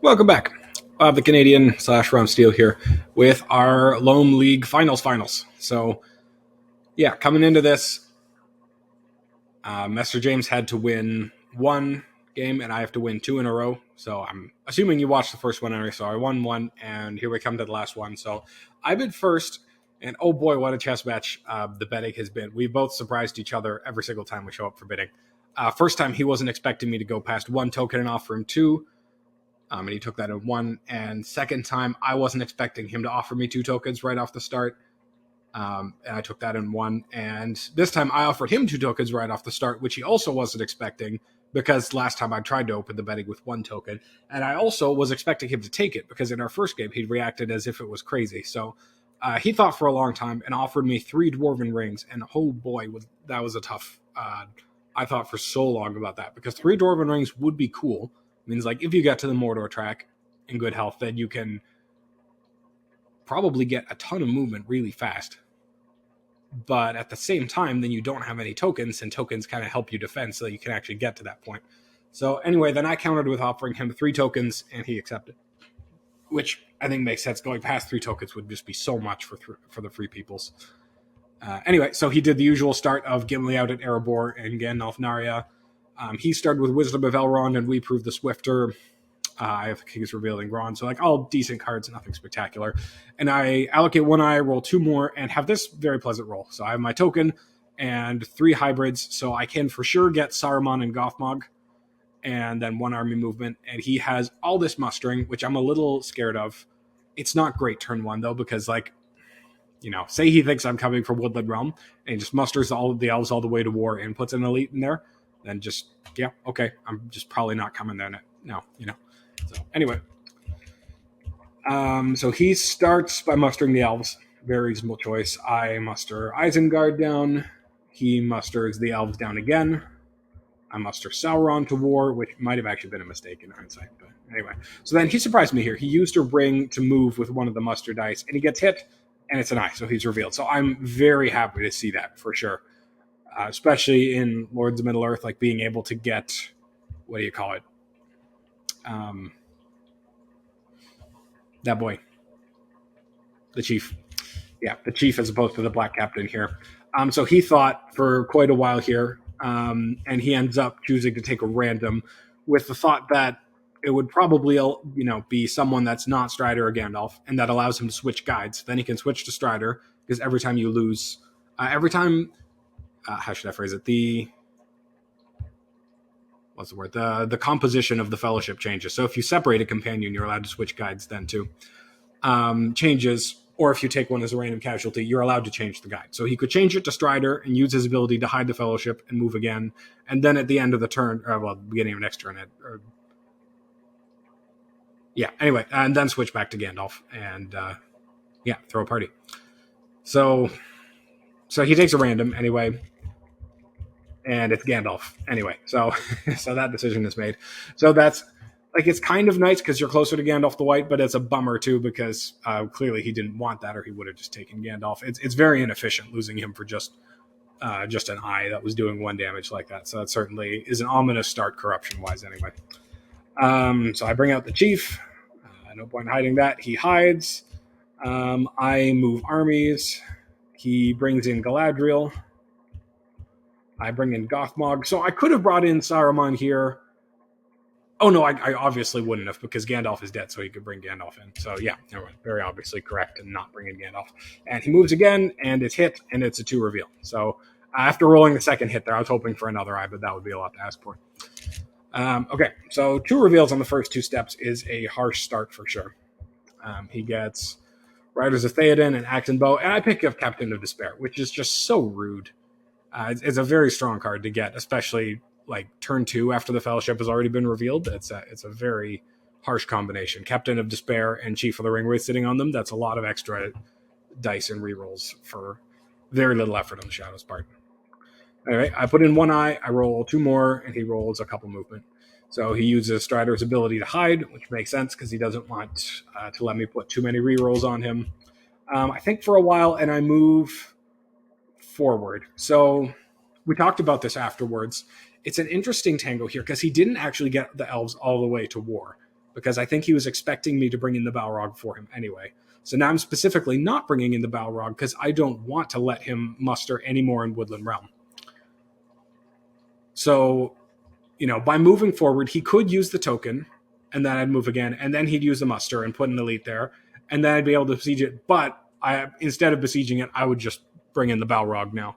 Welcome back. Bob the Canadian slash RompSteel here with our Lome League finals. So, yeah, coming into this, Mr. James had to win one game, and I have to win two in a row. So I'm assuming you watched the first one anyway. So I won one, and here we come to the last one. So I bid first, and oh boy, what a chess match the betting has been. We both surprised each other every single time we show up for bidding. First time, he wasn't expecting me to go past one token and offer him two. And he took that in one. And second time, I wasn't expecting him to offer me two tokens right off the start. And I took that in one. And this time, I offered him two tokens right off the start, which he also wasn't expecting, because last time I tried to open the betting with one token. And I also was expecting him to take it, because in our first game, he reacted as if it was crazy. So he thought for a long time and offered me three Dwarven rings. And oh boy, that was a tough... I thought for so long about that, because three Dwarven rings would be cool. It means, like, if you get to the Mordor track in good health, then you can probably get a ton of movement really fast. But at the same time, then you don't have any tokens, and tokens kind of help you defend so that you can actually get to that point. So anyway, then I countered with offering him three tokens, and he accepted, which I think makes sense. Going past three tokens would just be so much for the free peoples. Anyway, so he did the usual start of Gimli out at Erebor and Gandalf Narya. He started with Wisdom of Elrond, and we proved the Swifter. I have King's Revealing Ron, so like all decent cards, nothing spectacular. And I allocate one eye, roll two more, and have this very pleasant roll. So I have my token and three hybrids, so I can for sure get Saruman and Gothmog, and then one army movement. And he has all this mustering, which I'm a little scared of. It's not great turn one, though, because, like, you know, say he thinks I'm coming for Woodland Realm, and he just musters all of the elves all the way to war and puts an elite in there, then just, yeah, okay, I'm just probably not coming there now, you know. So anyway, so he starts by mustering the elves. Very reasonable choice. I muster Isengard down. He musters the elves down again. I muster Sauron to war, which might have actually been a mistake in hindsight. But anyway, so then he surprised me here. He used a ring to move with one of the muster dice, and he gets hit, and it's an eye, so he's revealed. So I'm very happy to see that, for sure. Especially in Lords of Middle-earth, like being able to get, what do you call it? That boy. The chief. Yeah, the chief as opposed to the black captain here. So he thought for quite a while here, and he ends up choosing to take a random with the thought that it would probably, be someone that's not Strider or Gandalf, and that allows him to switch guides. Then he can switch to Strider, because every time you lose... how should I phrase it? What's the word? The composition of the fellowship changes. So if you separate a companion, you're allowed to switch guides then too. Changes, or if you take one as a random casualty, you're allowed to change the guide. So he could change it to Strider and use his ability to hide the fellowship and move again. And then at the end of the turn, beginning of next turn, anyway, and then switch back to Gandalf and throw a party. So he takes a random anyway. And it's Gandalf anyway. So that decision is made. So that's, like, it's kind of nice because you're closer to Gandalf the White, but it's a bummer too because clearly he didn't want that, or he would have just taken Gandalf. It's very inefficient losing him for just an eye that was doing one damage like that. So that certainly is an ominous start corruption-wise anyway. So I bring out the chief. No point in hiding that. He hides. I move armies. He brings in Galadriel. I bring in Gothmog. So I could have brought in Saruman here. Oh, no, I obviously wouldn't have, because Gandalf is dead, so he could bring Gandalf in. So, yeah, very obviously correct in not bringing Gandalf. And he moves again, and it's hit, and it's a 2 reveal. So after rolling the second hit there, I was hoping for another eye, but that would be a lot to ask for. Okay, so 2 reveals on the first 2 steps is a harsh start for sure. He gets Riders of Theoden and Axe and Bow, and I pick up Captain of Despair, which is just so rude. It's a very strong card to get, especially like turn 2 after the Fellowship has already been revealed. It's a very harsh combination. Captain of Despair and Chief of the Ringwraith sitting on them. That's a lot of extra dice and rerolls for very little effort on the Shadow's part. Anyway, I put in 1 eye, I roll 2 more, and he rolls a couple movement. So he uses Strider's ability to hide, which makes sense because he doesn't want to let me put too many rerolls on him. I think for a while, and I move forward. So we talked about this afterwards. It's an interesting tango here because he didn't actually get the elves all the way to war. because I think he was expecting me to bring in the Balrog for him anyway. So now I'm specifically not bringing in the Balrog because I don't want to let him muster any more in Woodland Realm. So, by moving forward, he could use the token, and then I'd move again, and then he'd use the muster and put an elite there, and then I'd be able to besiege it. But instead of besieging it, I would just bring in the Balrog now,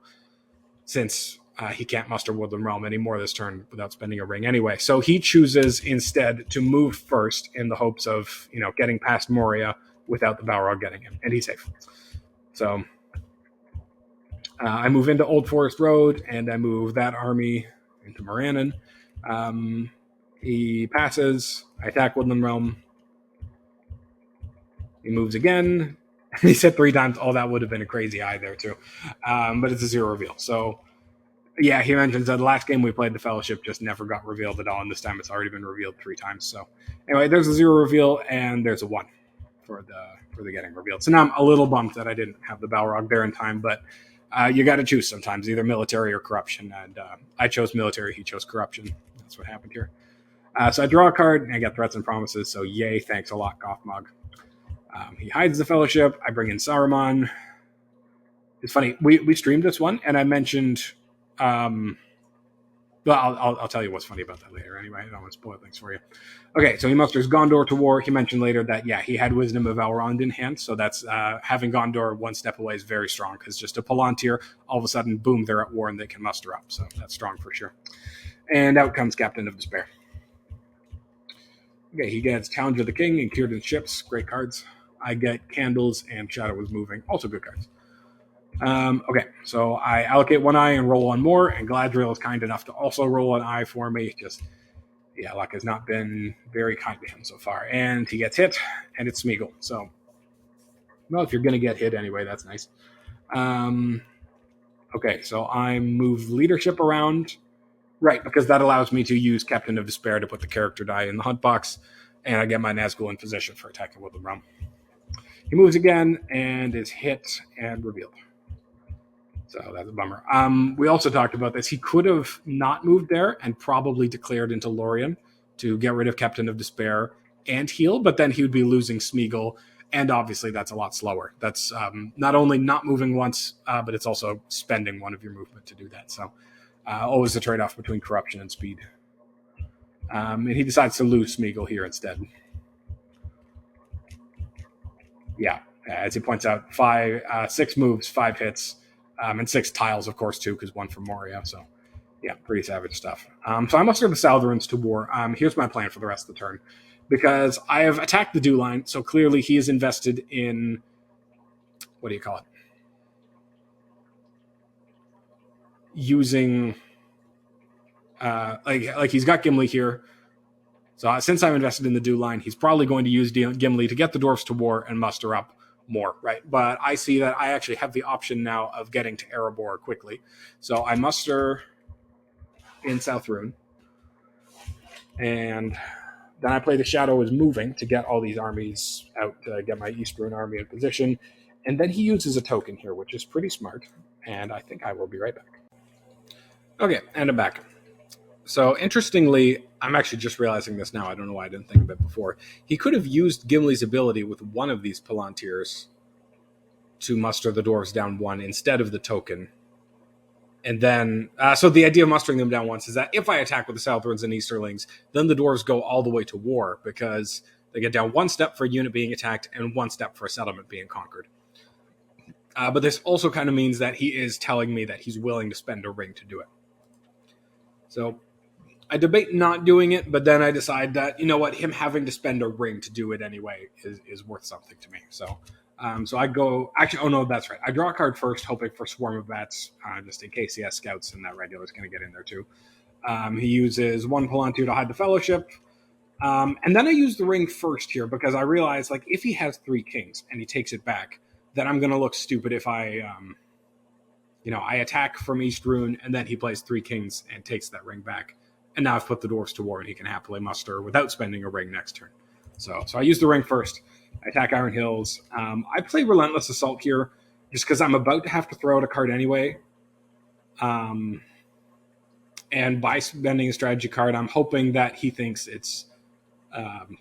since he can't muster Woodland Realm anymore this turn without spending a ring anyway. So he chooses instead to move first in the hopes of, getting past Moria without the Balrog getting him, and he's safe. So I move into Old Forest Road, and I move that army into Morannon. He passes. I attack Woodland Realm. He moves again. He said 3 times. Oh, that would have been a crazy eye there too. But it's a 0 reveal. So, yeah, he mentions that the last game we played, the Fellowship just never got revealed at all, and this time it's already been revealed 3 times. So, anyway, there's a 0 reveal, and there's a 1 for the getting revealed. So now I'm a little bummed that I didn't have the Balrog there in time, but you got to choose sometimes, either military or corruption, and I chose military. He chose corruption. That's what happened here. So I draw a card, and I get threats and promises, so yay, thanks a lot, Gothmog. He hides the Fellowship. I bring in Saruman. It's funny, we streamed this one, and I mentioned... well, I'll tell you what's funny about that later anyway. I don't want to spoil things for you. Okay, so he musters Gondor to war. He mentioned later that, he had Wisdom of Elrond in hand, so that's having Gondor one step away is very strong, because just a Palantir, all of a sudden, boom, they're at war and they can muster up, so that's strong for sure. And out comes Captain of Despair. Okay, he gets Challenge of the King and Círdan's Ships, great cards. I get Candles and Shadow is Moving, also good cards. Okay, so I allocate 1 eye and roll 1 more, and Galadriel is kind enough to also roll an eye for me. Luck has not been very kind to him so far. And he gets hit, and it's Smeagol. So, well, if you're going to get hit anyway, that's nice. Okay, so I move leadership around. Right, because that allows me to use Captain of Despair to put the character die in the hunt box, and I get my Nazgul in position for attacking Woodland Realm. He moves again, and is hit and revealed. So that's a bummer. We also talked about this. He could have not moved there and probably declared into Lorien to get rid of Captain of Despair and heal, but then he would be losing Smeagol, and obviously that's a lot slower. That's not only not moving once, but it's also spending 1 of your movement to do that. So always a trade-off between corruption and speed. And he decides to lose Smeagol here instead. Yeah, as he points out, 6 moves, 5 hits, and 6 tiles, of course, too, because 1 from Moria. So, yeah, pretty savage stuff. So I muster the Southrons to war. Here's my plan for the rest of the turn. Because I have attacked the Dew Line, so clearly he is invested in... What do you call it? Using... like he's got Gimli here. So since I'm invested in the Dew Line, he's probably going to use Gimli to get the dwarves to war and muster up more, right? But I see that I actually have the option now of getting to Erebor quickly. So I muster in South Rune. And then I play the Shadow is Moving to get all these armies out, to get my East Rune army in position. And then he uses a token here, which is pretty smart. And I think I will be right back. Okay, and I'm back. So, interestingly, I'm actually just realizing this now. I don't know why I didn't think of it before. He could have used Gimli's ability with 1 of these Palantirs to muster the dwarves down 1 instead of the token. And then, so the idea of mustering them down once is that if I attack with the Southrons and Easterlings, then the dwarves go all the way to war because they get down 1 step for a unit being attacked and 1 step for a settlement being conquered. But this also kind of means that he is telling me that he's willing to spend a ring to do it. So I debate not doing it, but then I decide that, him having to spend a ring to do it anyway is worth something to me. So I go... Actually, oh no, that's right. I draw a card first, hoping for Swarm of Bats, just in case he has scouts and that regular's going to get in there too. He uses 1 Palantir to hide the Fellowship. And then I use the ring first here because I realize, if he has 3 kings and he takes it back, then I'm going to look stupid if I attack from East Rune and then he plays 3 kings and takes that ring back. And now I've put the dwarves to war and he can happily muster without spending a ring next turn. So I use the ring first. I attack Iron Hills. I play Relentless Assault here just because I'm about to have to throw out a card anyway. And by spending a strategy card, I'm hoping that he thinks it's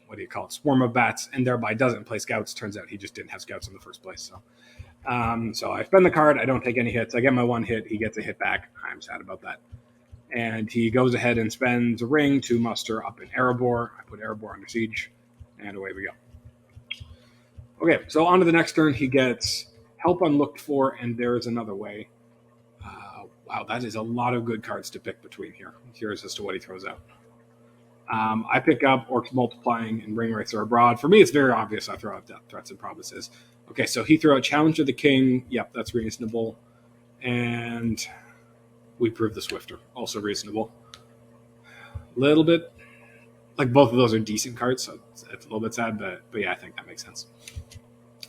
what do you call it, swarm of bats, and thereby doesn't play scouts. Turns out he just didn't have scouts in the first place. So I spend the card. I don't take any hits. I get my one hit. He gets a hit back. I'm sad about that. And he goes ahead and spends a ring to muster up an Erebor. I put Erebor under siege, and away we go. Okay, so on to the next turn. He gets help unlooked for, and there is another way. Wow, that is a lot of good cards to pick between here. Curious as to what he throws out. I pick up Orcs Multiplying and Ring Wraiths Are Abroad. For me, it's very obvious I throw out Death Threats and Promises. Okay, so he threw out Challenge of the King. Yep, that's reasonable. And we prove the Swifter. Also reasonable. A little bit. Like, both of those are decent cards, so it's a little bit sad, but yeah, I think that makes sense.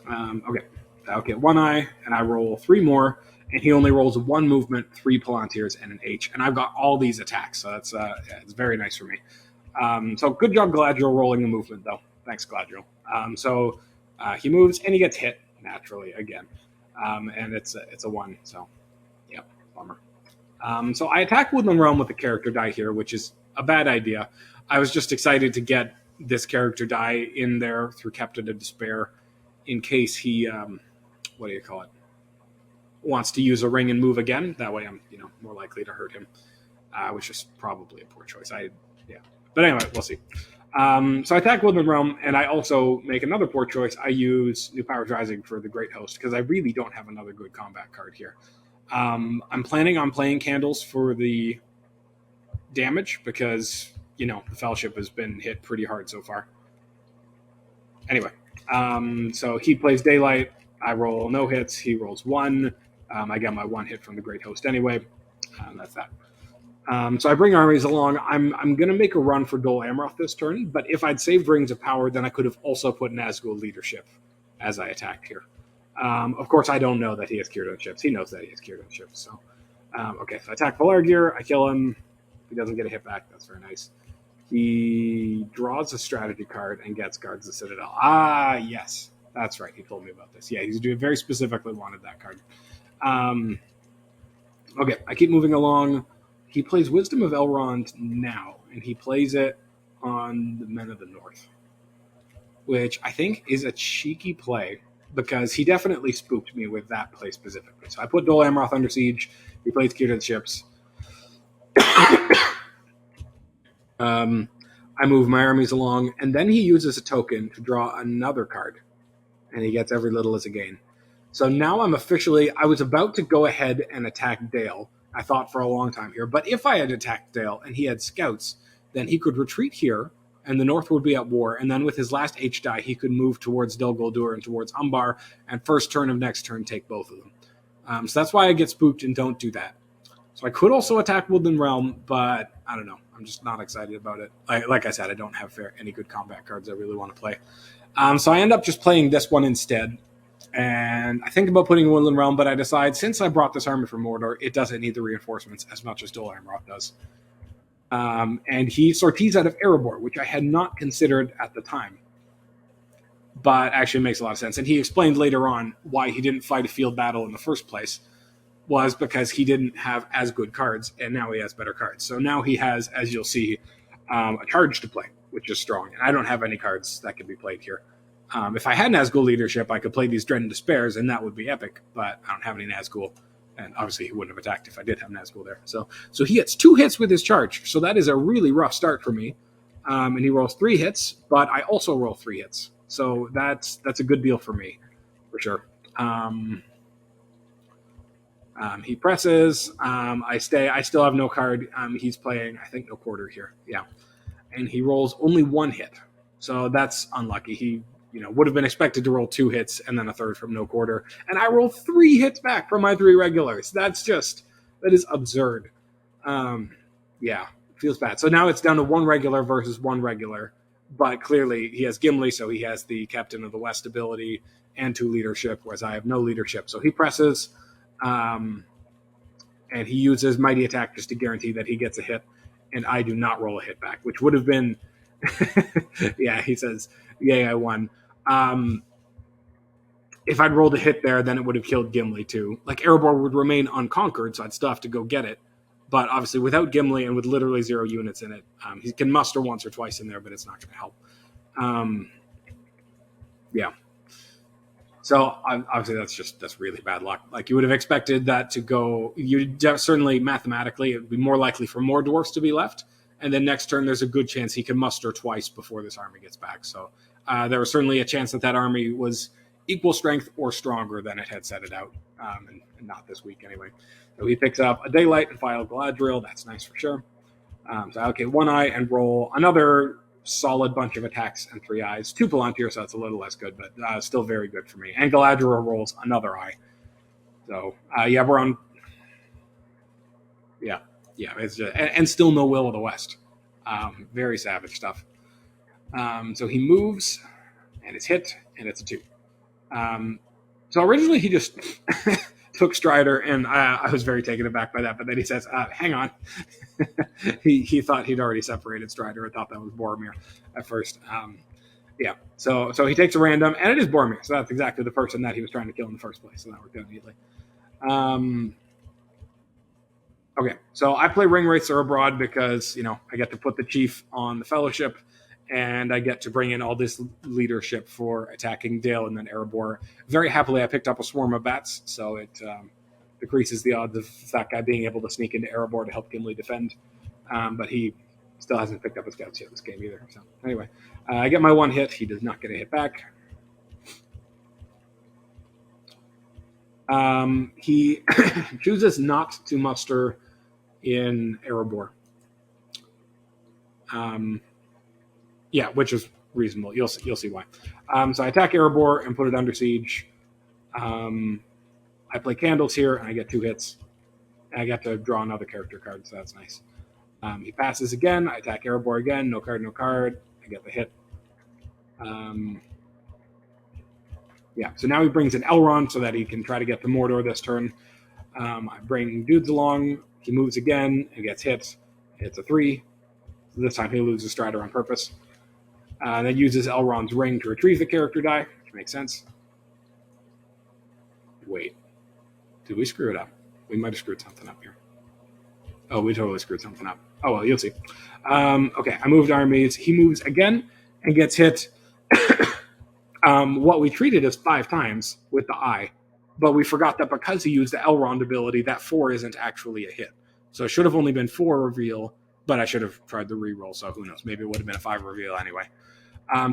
Okay, I'll get one eye, and I roll 3 more, and he only rolls 1 movement, 3 Palantirs, and an H. And I've got all these attacks, so that's it's very nice for me. So good job, Galadriel, rolling the movement, though. Thanks, Galadriel. So he moves, and he gets hit, naturally, again. And it's a 1, so yeah, bummer. So I attack Woodland Realm with the character die here, which is a bad idea. I was just excited to get this character die in there through Captain of Despair in case he, what do you call it, wants to use a ring and move again. That way I'm, more likely to hurt him, which is probably a poor choice. But anyway, we'll see. So I attack Woodland Realm, and I also make another poor choice. I use New Powers Rising for the Great Host, because I really don't have another good combat card here. I'm planning on playing Candles for the damage, because, the Fellowship has been hit pretty hard so far. Anyway, so he plays Daylight. I roll no hits. He rolls 1. I get my 1 hit from the Great Host anyway. That's that. So I bring armies along. I'm going to make a run for Dol Amroth this turn, but if I'd saved Rings of Power, then I could have also put Nazgul Leadership as I attacked here. Of course, I don't know that he has Cyrdan ships. He knows that he has Cyrdan ships. So, okay, so I attack Valargir. I kill him. He doesn't get a hit back. That's very nice. He draws a strategy card and gets Guards the Citadel. Ah, yes. That's right. He told me about this. Yeah, he's doing very specifically wanted that card. Okay, I keep moving along. He plays Wisdom of Elrond now, and he plays it on the Men of the North, which I think is a cheeky play because he definitely spooked me with that play specifically. So I put Dol Amroth under siege. He plays Cyrdan ships. I move my armies along, and then he uses a token to draw another card, and he gets every little as a gain. So now I was about to go ahead and attack Dale. I thought for a long time here, but if I had attacked Dale and he had scouts, then he could retreat here, and the North would be at war, and then with his last H die, he could move towards Dol Guldur and towards Umbar, and first turn of next turn, take both of them. So that's why I get spooked and don't do that. So I could also attack Woodland Realm, but I don't know. I'm just not excited about it. Like I said, I don't have any good combat cards I really want to play. So I end up just playing this one instead. And I think about putting Woodland Realm, but I decide since I brought this army from Mordor, it doesn't need the reinforcements as much as Dol Amroth does. And he sorties out of Erebor, which I had not considered at the time. But actually makes a lot of sense. And he explained later on why he didn't fight a field battle in the first place was because he didn't have as good cards, and now he has better cards. So now he has, as you'll see, a charge to play, which is strong. And I don't have any cards that can be played here. If I had Nazgul Leadership, I could play these Dread and Despairs, and that would be epic, but I don't have any Nazgul. And obviously he wouldn't have attacked if I did have Nazgul there. So he gets 2 hits with his charge, so that is a really rough start for me. And he rolls 3 hits, but I also roll 3 hits. So that's a good deal for me, for sure. He presses. I stay. I still have no card. He's playing, I think, no quarter here. Yeah. And he rolls only 1 hit. So that's unlucky. He would have been expected to roll 2 hits and then a third from no quarter. And I roll 3 hits back from my 3 regulars. That is absurd. Yeah, feels bad. So now it's down to 1 regular versus 1 regular. But clearly he has Gimli, so he has the Captain of the West ability and 2 leadership, whereas I have no leadership. So he presses. And he uses Mighty Attack just to guarantee that he gets a hit, and I do not roll a hit back, which would have been yeah, he says, yay, I won. If I'd rolled a hit there, then it would have killed Gimli too. Like, Erebor would remain unconquered, so I'd still have to go get it. But obviously, without Gimli and with literally 0 units in it, he can muster once or twice in there, but it's not going to help. Um, yeah. So obviously that's really bad luck. Like you would have expected that to go. You certainly mathematically it would be more likely for more dwarfs to be left, and then next turn there's a good chance he can muster twice before this army gets back. So there was certainly a chance that army was equal strength or stronger than it had set it out, and not this week anyway. So he picks up a daylight and file Galadriel. That's nice for sure. So I allocate one eye and roll another solid bunch of attacks and 3 eyes. 2 Palantir, so that's a little less good, but still very good for me. And Galadriel rolls another eye. So yeah, we're on. Yeah, it's just, and still no Will of the West. Very savage stuff. So he moves, and it's hit, and it's a 2. So originally he just took Strider, and I was very taken aback by that. But then he says, "Hang on." he thought he'd already separated Strider. I thought that was Boromir at first. Yeah. So he takes a random, and it is Boromir. So that's exactly the person that he was trying to kill in the first place. So that worked out neatly. Okay. So I play Ringwraiths Are Abroad because I get to put the chief on the Fellowship, and I get to bring in all this leadership for attacking Dale and then Erebor. Very happily, I picked up a swarm of bats, so it decreases the odds of that guy being able to sneak into Erebor to help Gimli defend. But he still hasn't picked up his scouts yet this game either. So anyway, I get my 1 hit. He does not get a hit back. He chooses not to muster in Erebor. Yeah, which is reasonable. You'll see why. So I attack Erebor and put it under siege. I play Candles here, and I get 2 hits. And I get to draw another character card, so that's nice. He passes again. I attack Erebor again. No card, no card. I get the hit. Yeah, so now he brings in Elrond so that he can try to get to Mordor this turn. I bring dudes along. He moves again and gets hit. It's a 3. So this time he loses Strider on purpose. Then uses Elrond's ring to retrieve the character die, which makes sense. Wait. Did we screw it up? We might have screwed something up here. Oh, we totally screwed something up. Oh, well, you'll see. Okay, I moved armies. He moves again and gets hit. What we treated as 5 times with the eye, but we forgot that because he used the Elrond ability, that 4 isn't actually a hit. So it should have only been 4 reveal, but I should have tried the reroll, so who knows? Maybe it would have been a 5 reveal anyway.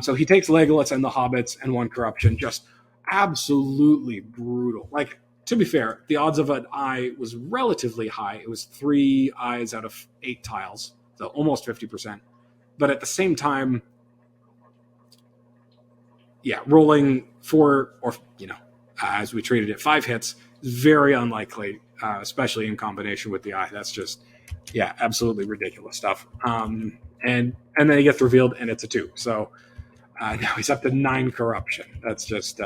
So he takes Legolas and the Hobbits and 1 corruption. Just absolutely brutal. Like, to be fair, the odds of an eye was relatively high. It was 3 eyes out of 8 tiles, so almost 50%. But at the same time, yeah, rolling 4 or, as we treated it, 5 hits is very unlikely, especially in combination with the eye. That's just, yeah, absolutely ridiculous stuff. And then he gets revealed, and it's a 2. So now he's up to 9 corruption. That's just,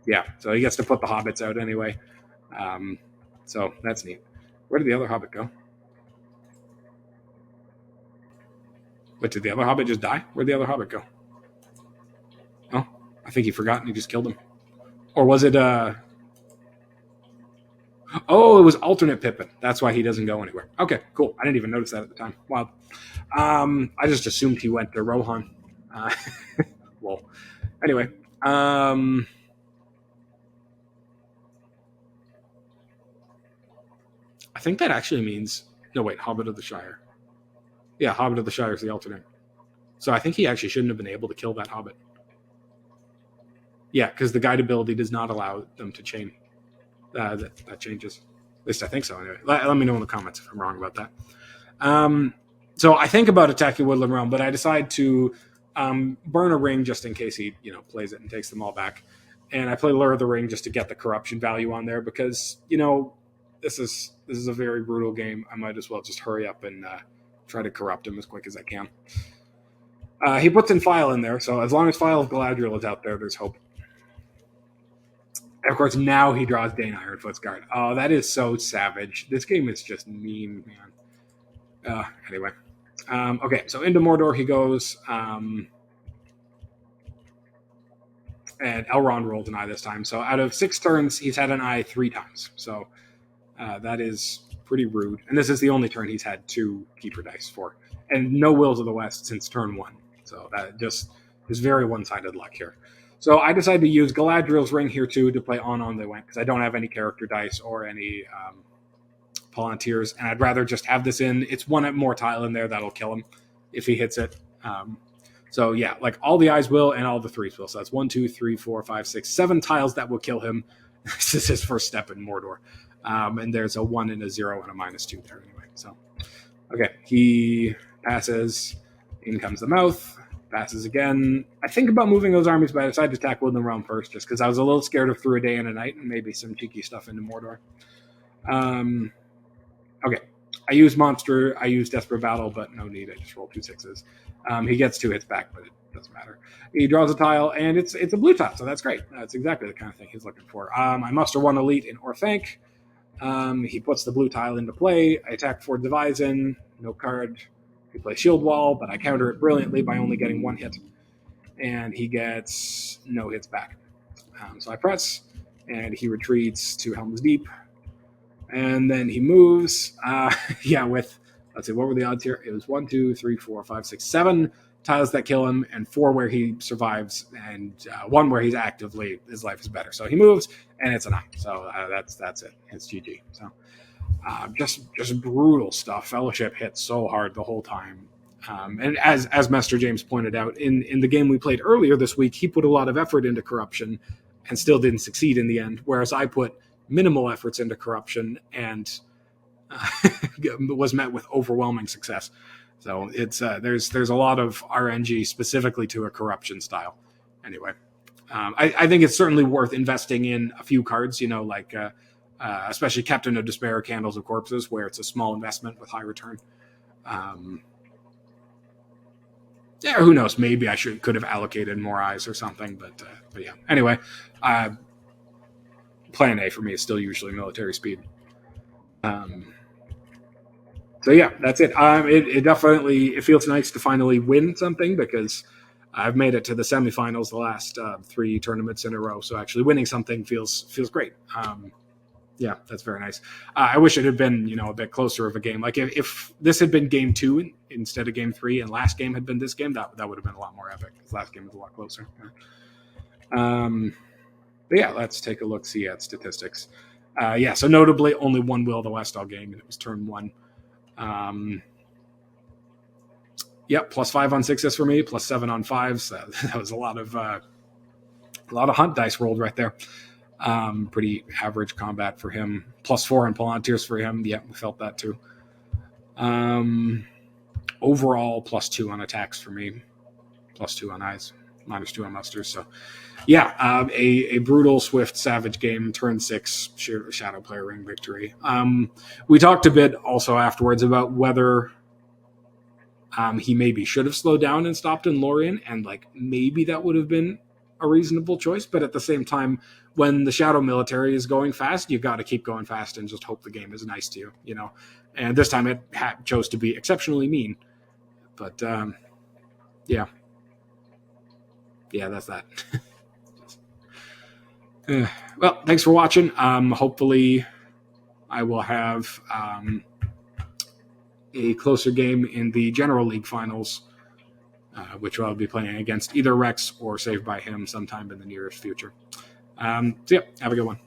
yeah. So he gets to put the hobbits out anyway. So that's neat. Where did the other hobbit go? But did the other hobbit just die? Where'd the other hobbit go? Oh, I think he forgot and he just killed him. Or was it, oh, it was alternate Pippin. That's why he doesn't go anywhere. Okay, cool. I didn't even notice that at the time. Wow. I just assumed he went to Rohan. Well, anyway. I think that actually means, no, wait, Hobbit of the Shire. Yeah, Hobbit of the Shire is the alternate. So I think he actually shouldn't have been able to kill that Hobbit. Yeah, because the guide ability does not allow them to chain. That changes. At least I think so. Anyway, let me know in the comments if I'm wrong about that. So I think about attacking Woodland Realm, but I decide to burn a ring just in case he, plays it and takes them all back. And I play Lure of the Ring just to get the corruption value on there because, this is a very brutal game. I might as well just hurry up and try to corrupt him as quick as I can. He puts in File in there, so as long as File of Galadriel is out there, there's hope. And of course, now he draws Dane Ironfoot's Guard. Oh, that is so savage. This game is just mean, man. Anyway. Okay, so into Mordor he goes. And Elrond rolled an eye this time. So out of 6 turns, he's had an eye 3 times. So that is pretty rude. And this is the only turn he's had 2 keeper dice for. And no Wills of the West since turn 1. So that just is very one-sided luck here. So I decided to use Galadriel's Ring here too to play on they went because I don't have any character dice or any Palantirs, and I'd rather just have this in. It's one more tile in there that'll kill him if he hits it. So yeah, like all the eyes will and all the threes will. So that's 1, 2, 3, 4, 5, 6, 7 tiles that will kill him. This is his first step in Mordor. And there's a 1 and a 0 and a -2 there anyway. So, okay, he passes. In comes the mouth. Passes again. I think about moving those armies, but I decided to attack Woodland Realm first just because I was a little scared of Through a Day and a Night and maybe some cheeky stuff into Mordor. Okay, I use Monster. I use Desperate Battle, but no need. I just roll 2 6s. He gets 2 hits back, but it doesn't matter. He draws a tile, and it's a blue tile, so that's great. That's exactly the kind of thing he's looking for. I muster 1 elite in Orthanc. He puts the blue tile into play. I attack for Devizin. No card. He plays Shield Wall, but I counter it brilliantly by only getting 1 hit. And he gets no hits back. So I press, and he retreats to Helm's Deep. And then he moves. With, let's see, what were the odds here? It was 1, 2, 3, 4, 5, 6, 7 tiles that kill him, and 4 where he survives, and 1 where he's actively, his life is better. So he moves, and it's a 9. So that's it. It's GG. So just brutal stuff. Fellowship hit so hard the whole time. And as Master James pointed out, in the game we played earlier this week, he put a lot of effort into corruption and still didn't succeed in the end, whereas I put minimal efforts into corruption and was met with overwhelming success. So it's there's a lot of RNG specifically to a corruption style. Anyway, I think it's certainly worth investing in a few cards, like especially Captain of Despair, Candles of Corpses, where it's a small investment with high return. Who knows? Maybe I could have allocated more eyes or something, but yeah. Anyway, Plan A for me is still usually military speed. So yeah, that's it. It definitely, it feels nice to finally win something because I've made it to the semifinals the last 3 tournaments in a row. So actually winning something feels great. Yeah, that's very nice. I wish it had been, a bit closer of a game. Like if this had been game 2 instead of game 3 and last game had been this game, that would have been a lot more epic. Because last game was a lot closer. But yeah, let's take a look, see at statistics. So notably only 1 Will of the West all game, and it was turn 1. +5 on 6s for me, +7 on 5s. That was a lot of hunt dice rolled right there. Pretty average combat for him. +4 on Palantirs for him. Yeah, we felt that too. Overall, +2 on attacks for me. +2 on eyes. -2 on musters. So, yeah, a brutal, swift, savage game. Turn 6, Shadow Player Ring victory. We talked a bit also afterwards about whether he maybe should have slowed down and stopped in Lorien, and maybe that would have been a reasonable choice. But at the same time, when the Shadow military is going fast, you've got to keep going fast and just hope the game is nice to you, And this time it chose to be exceptionally mean. But yeah. Yeah, that's that. Well, thanks for watching. Hopefully I will have a closer game in the General League Finals, which I'll be playing against either Rex or Saved by Him sometime in the nearest future. So yeah, have a good one.